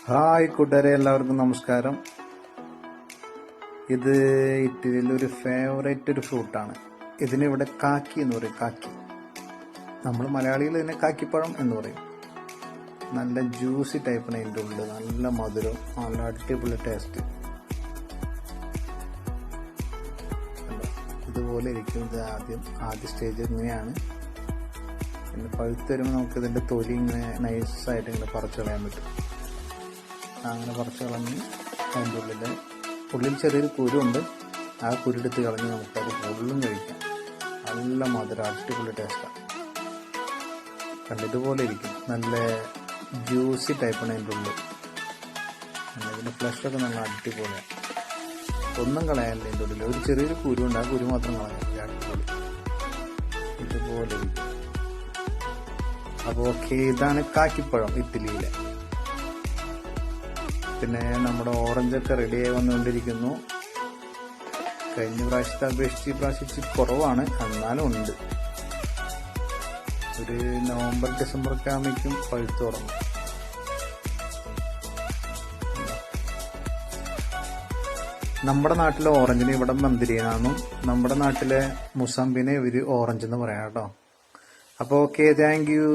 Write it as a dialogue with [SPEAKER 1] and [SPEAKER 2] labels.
[SPEAKER 1] Hi കൂട്ടുകാരെ, എല്ലാവർക്കും നമസ്കാരം. ഇത് ഇറ്റലിയിലെ ഒരു ഫേവറേറ്റ് ഒരു ഫ്രൂട്ടാണ്. ഇതിനിവിടെ കാക്കി എന്ന് പറയും. കാക്കി, നമ്മൾ മലയാളികൾ ഇതിനെ കാക്കിപ്പഴം എന്ന് പറയും. നല്ല ജ്യൂസി ടൈപ്പാണ് ഇതിൻ്റെ ഉള്ളിൽ, നല്ല മധുരം, നല്ല അടിപൊളി ടേസ്റ്റ്. ഇതുപോലെ ഇരിക്കും. ഇത് ആദ്യ സ്റ്റേജ് ഇങ്ങനെയാണ്. പിന്നെ പഴുത്ത് വരുമ്പോൾ നമുക്ക് ഇതിൻ്റെ തൊലി ഇങ്ങനെ നൈസായിട്ട് ഇങ്ങനെ പറിച്ചു കളയാൻ പറ്റും. അങ്ങനെ പറിച്ച് കളഞ്ഞ് അതിൻ്റെ ഉള്ളിൽ ചെറിയൊരു കുരുണ്ട്. ആ കുരുടുത്ത് കളഞ്ഞ് നമുക്കത് ഫുള്ളും കഴിക്കാം. നല്ല മധുരം, അടിപൊളി ടേസ്റ്റാണ്. കണ്ടിതുപോലെ ഇരിക്കും. നല്ല ജ്യൂസി ടൈപ്പാണ് അതിൻ്റെ ഉള്ളിൽ. ഇതിൻ്റെ ഫ്ലഷൊക്കെ നല്ല അടിപൊളിയാണ്. ഒന്നും കളയാനില്ല ഇതിൻ്റെ ഉള്ളിൽ. ഒരു ചെറിയൊരു കുരുണ്ട്, ആ കുരു മാത്രം കളയാനില്ല. അടിപൊളി ഇതുപോലെ ഇരിക്കും. അപ്പോൾ ഓക്കെ, ഇതാണ് കാക്കിപ്പഴം ഇറ്റലിയിലെ. പിന്നെ നമ്മുടെ ഓറഞ്ചൊക്കെ റെഡിയായി വന്നുകൊണ്ടിരിക്കുന്നു. കഴിഞ്ഞ പ്രാവശ്യത്തെ അപേക്ഷിച്ച് ഇപ്രാവശ്യം കുറവാണ്, എന്നാലും ഉണ്ട്. ഒരു നവംബർ ഡിസംബറൊക്കെ ആകുമ്പോഴേക്കും പഴുത്ത് തുടങ്ങും. നമ്മുടെ നാട്ടിലെ ഓറഞ്ചിന് ഇവിടെ മന്തിരിയാണെന്നും നമ്മുടെ നാട്ടിലെ മുസമ്പിനെ ഇവർ ഓറഞ്ച് എന്ന് പറയാം കേട്ടോ. അപ്പോൾ ഓക്കെ, താങ്ക് യു.